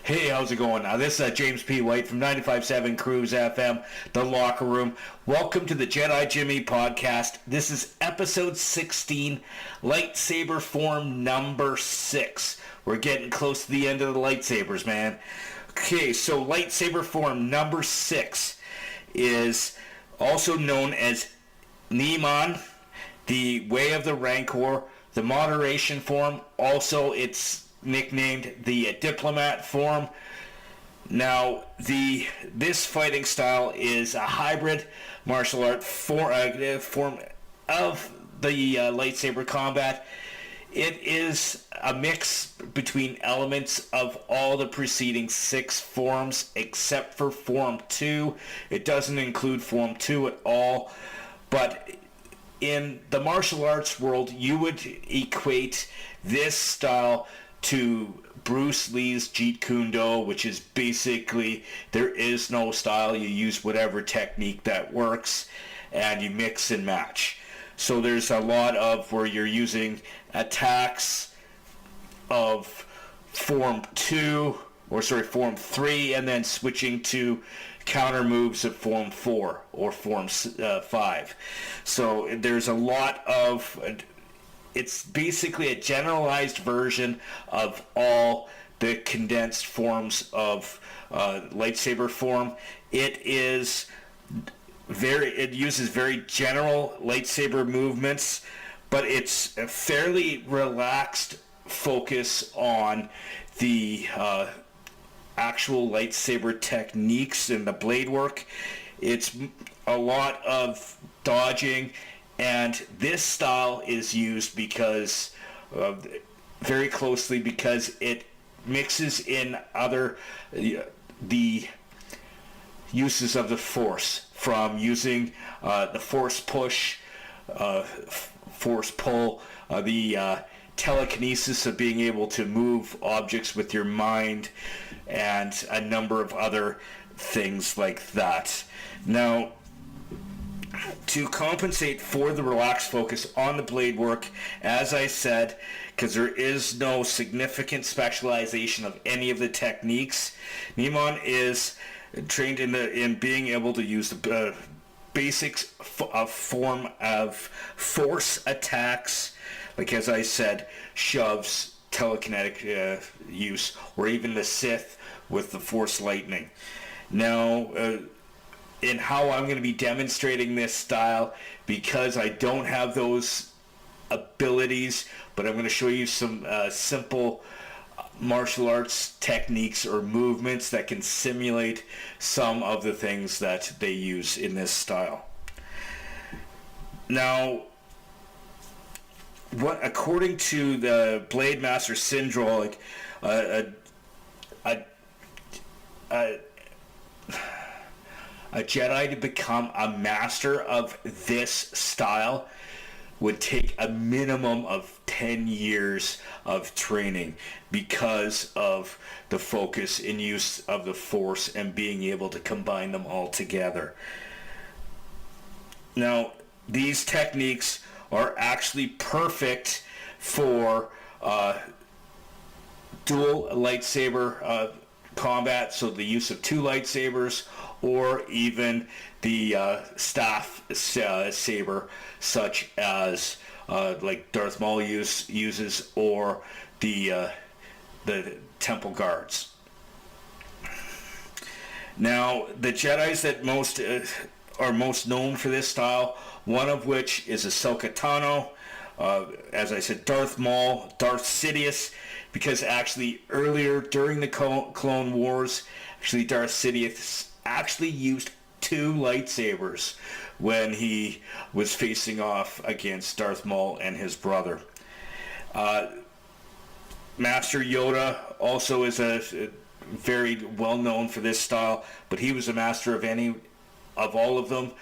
Hey, how's it going? This is James P. White from 95.7 Cruise FM, The Locker Room. Welcome to the Jedi Jimmy podcast. This is episode 16, lightsaber form number 6. We're getting close to the end of the lightsabers, man. Okay, so lightsaber form number 6 is also known as Niman, the Way of the Rancor, the moderation form. Also, it's nicknamed the diplomat form. Now, this fighting style is a hybrid martial art form of the lightsaber combat. It is a mix between elements of all the preceding 6 forms except for Form 2. It doesn't include Form 2 at all, but in the martial arts world, you would equate this style to Bruce Lee's Jeet Kune Do, which is basically there is no style. You use whatever technique that works and you mix and match. So there's a lot of where you're using attacks of Form 3 and then switching to counter moves of Form 4 or Form 5. So there's a lot of... It's basically a generalized version of all the condensed forms of lightsaber form. It uses very general lightsaber movements, but it's a fairly relaxed focus on the actual lightsaber techniques and the blade work. It's a lot of dodging. And this style is used because very closely because it mixes in the uses of the Force, from using the Force push, Force pull, the telekinesis of being able to move objects with your mind, and a number of other things like that. Now, to compensate for the relaxed focus on the blade work, as I said, because there is no significant specialization of any of the techniques, Niman is trained in being able to use the basics of form of Force attacks, like as I said, shoves, telekinetic use, or even the Sith with the Force lightning. Now, in how I'm going to be demonstrating this style, because I don't have those abilities, but I'm going to show you some simple martial arts techniques or movements that can simulate some of the things that they use in this style. Now, according to the Blade Master Syndrome, a Jedi to become a master of this style would take a minimum of 10 years of training because of the focus and use of the Force and being able to combine them all together. Now, these techniques are actually perfect for dual lightsaber combat, so the use of 2 lightsabers, or even the staff saber, such as like Darth Maul uses, or the Temple Guards. Now, the Jedis that are most known for this style, one of which is Ahsoka Tano, as I said, Darth Maul, Darth Sidious, because actually earlier during the Clone Wars, Darth Sidious actually used 2 lightsabers when he was facing off against Darth Maul and his brother. Master Yoda also is a very well known for this style, but he was a master of all of them.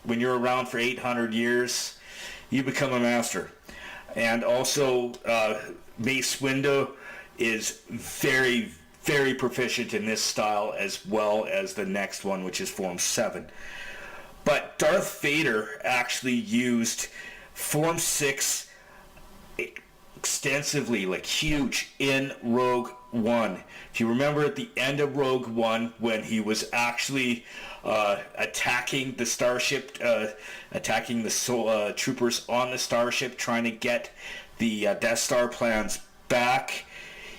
When you're around for 800 years, you become a master. And also, Mace Windu is very, very proficient in this style, as well as the next one, which is Form 7. But Darth Vader actually used Form 6 extensively, like huge, in Rogue One. If you remember at the end of Rogue One, when he was actually attacking the starship, attacking the troopers on the starship, trying to get the Death Star plans back,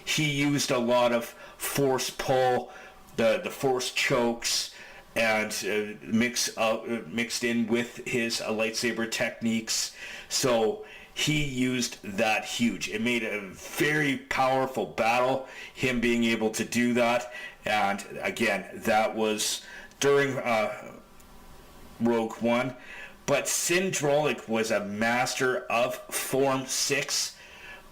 he used a lot of force pull, the force chokes, and mixed in with his lightsaber techniques. So he used that huge. It made a very powerful battle, him being able to do that. And again, that was during Rogue One. But Syndrolic was a master of Form 6,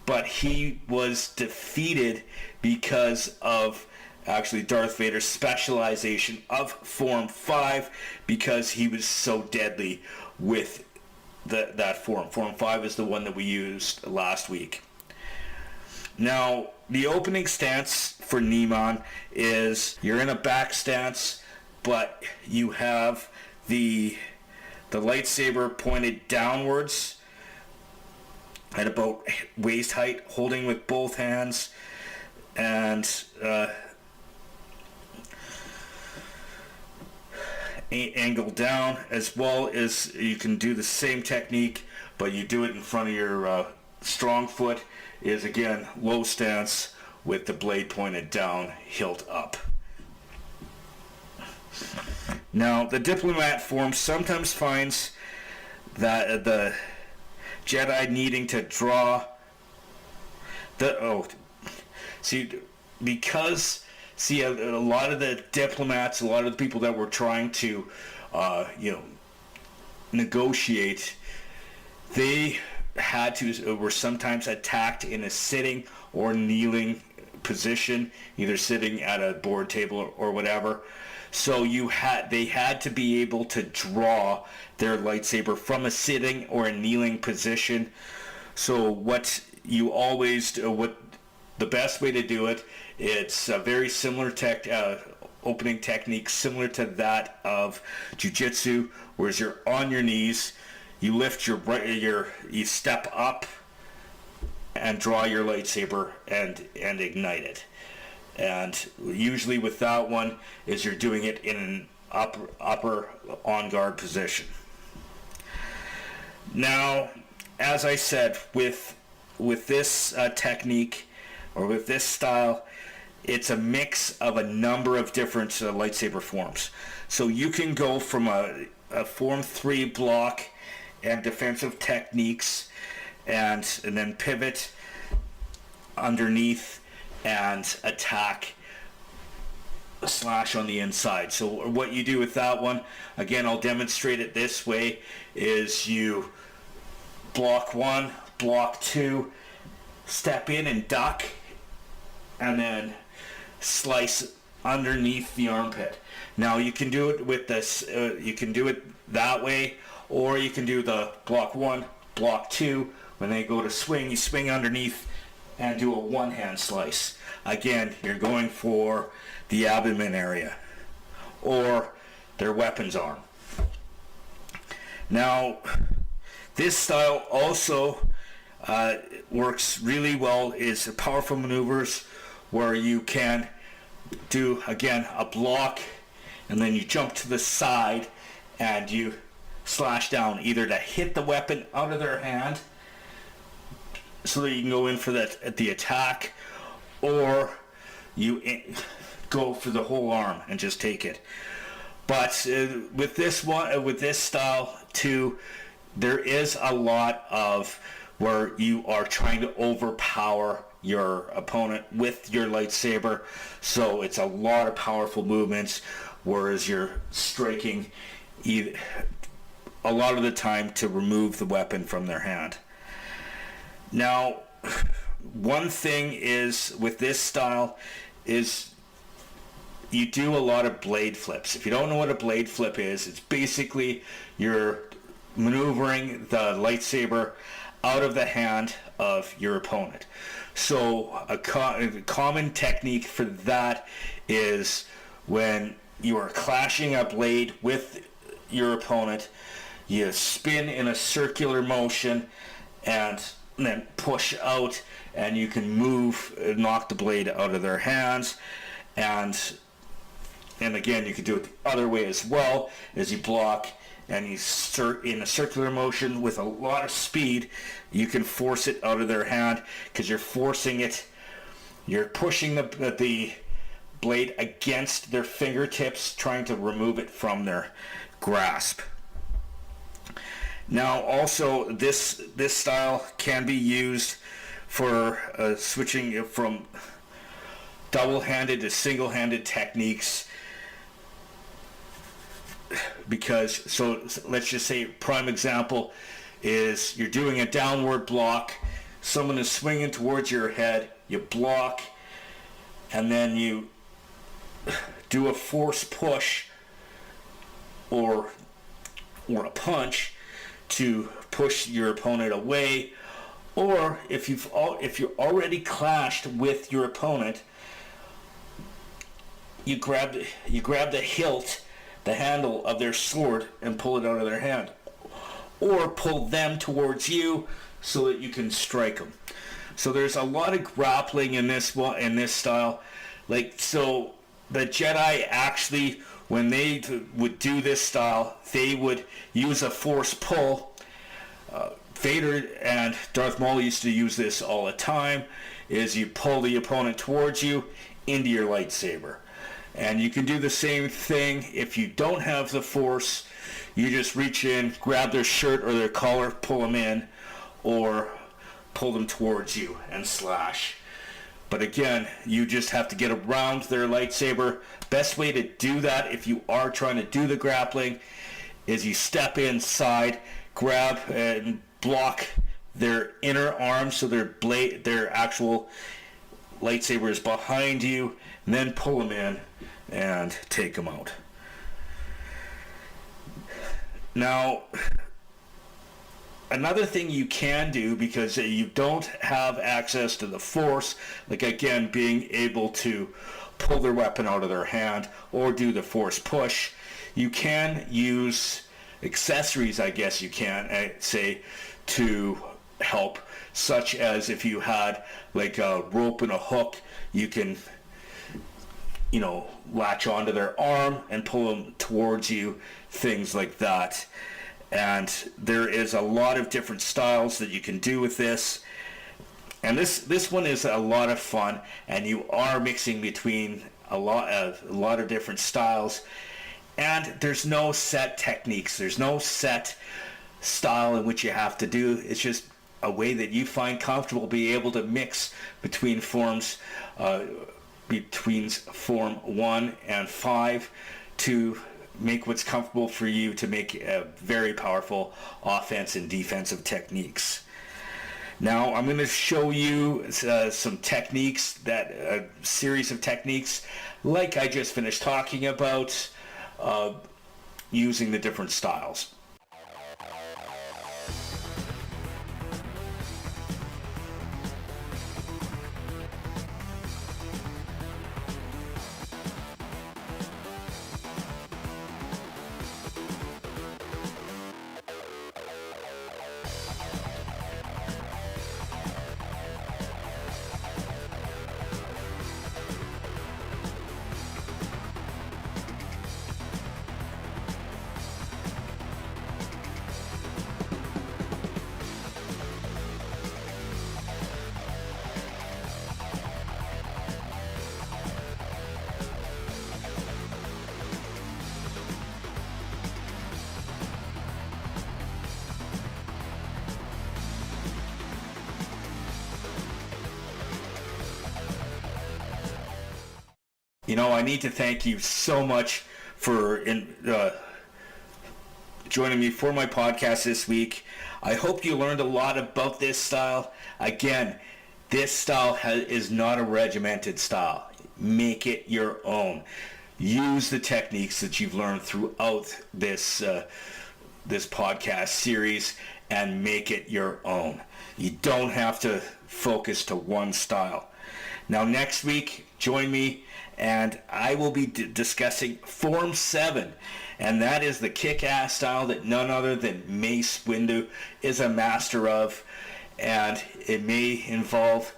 but he was defeated because of actually Darth Vader's specialization of Form 5, because he was so deadly with that form. Form 5 is the one that we used last week. Now, the opening stance for Niman is you're in a back stance, but you have the lightsaber pointed downwards at about waist height, holding with both hands, and angle down, as well as you can do the same technique, but you do it in front of your strong foot, is again low stance with the blade pointed down, hilt up. Now, the diplomat form sometimes finds that the Jedi needing to draw a lot of the diplomats, a lot of the people that were trying to, negotiate, they were sometimes attacked in a sitting or kneeling position, either sitting at a board table or whatever. So they had to be able to draw their lightsaber from a sitting or a kneeling position. So what the best way to do it, it's a very similar opening technique, similar to that of jiu-jitsu, whereas you're on your knees, you lift you step up and draw your lightsaber and ignite it. And usually with that one is you're doing it in an upper on guard position. Now, as I said, with this technique, or with this style, it's a mix of a number of different lightsaber forms. So you can go from a Form 3 block and defensive techniques, and then pivot underneath and attack, slash on the inside. So what you do with that one, again, I'll demonstrate it this way, is you block 1, block 2, step in and duck, and then slice underneath the armpit. Now you can do it with this, you can do it that way, or you can do the block 1, block 2. When they go to swing, you swing underneath and do a one-hand slice. Again, you're going for the abdomen area or their weapons arm. Now, this style also works really well, is powerful maneuvers where you can do, again, a block, and then you jump to the side and you slash down, either to hit the weapon out of their hand so that you can go in for the attack, or you go for the whole arm and just take it. But with this style too, there is a lot of where you are trying to overpower your opponent with your lightsaber, so it's a lot of powerful movements, whereas you're striking a lot of the time to remove the weapon from their hand. Now, one thing is with this style is you do a lot of blade flips. If you don't know what a blade flip is, it's basically you're maneuvering the lightsaber out of the hand of your opponent. So a common technique for that is when you are clashing a blade with your opponent, you spin in a circular motion and and then push out, and you can move, knock the blade out of their hands. And again, you can do it the other way as well, as you block and you in a circular motion with a lot of speed. You can force it out of their hand because you're forcing it. You're pushing the blade against their fingertips, trying to remove it from their grasp. Now, also, this style can be used for switching from double-handed to single-handed techniques. Because, so let's just say, prime example is you're doing a downward block, someone is swinging towards your head, you block, and then you do a force push or a punch to push your opponent away. Or if you're already clashed with your opponent, you grab the hilt, the handle of their sword, and pull it out of their hand, or pull them towards you so that you can strike them. So there's a lot of grappling in this style. Like, so the Jedi actually, when they would do this style, they would use a force pull. Vader and Darth Maul used to use this all the time, is you pull the opponent towards you into your lightsaber. And you can do the same thing if you don't have the force. You just reach in, grab their shirt or their collar, pull them in, or pull them towards you and slash. But again, you just have to get around their lightsaber. Best way to do that, if you are trying to do the grappling, is you step inside, grab and block their inner arm so their actual lightsaber is behind you, and then pull them in and take them out. Now, another thing you can do, because you don't have access to the force, like again being able to pull their weapon out of their hand or do the force push, you can use accessories, I guess you can say, to help, such as if you had like a rope and a hook, you can latch onto their arm and pull them towards you, things like that. And there is a lot of different styles that you can do with this, and this one is a lot of fun, and you are mixing between a lot of different styles. And there's no set techniques, there's no set style in which you have to do. It's just a way that you find comfortable, be able to mix between forms, between form 1 and 5, to make what's comfortable for you to make a very powerful offense and defensive techniques. Now I'm going to show you some techniques, a series of techniques like I just finished talking about, using the different styles. I need to thank you so much for joining me for my podcast this week. I hope you learned a lot about this style. Again, this style is not a regimented style. Make it your own. Use the techniques that you've learned throughout this podcast series and make it your own. You don't have to focus to one style. Now, next week, join me, and I will be discussing Form 7, and that is the kick-ass style that none other than Mace Windu is a master of. and it may involve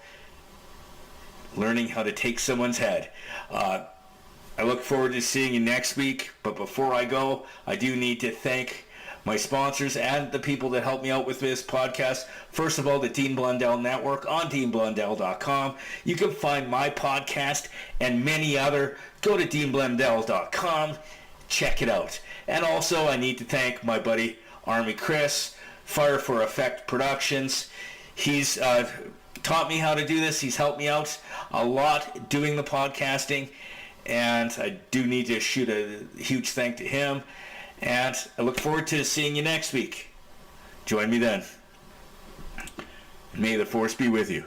learning how to take someone's head. I look forward to seeing you next week, but before I go, I do need to thank my sponsors and the people that help me out with this podcast. First of all, the Dean Blundell Network on DeanBlundell.com. You can find my podcast and many other. Go to DeanBlundell.com. Check it out. And also, I need to thank my buddy Army Chris, Fire for Effect Productions. He's taught me how to do this. He's helped me out a lot doing the podcasting, and I do need to shoot a huge thank to him. And I look forward to seeing you next week. Join me then. May the Force be with you.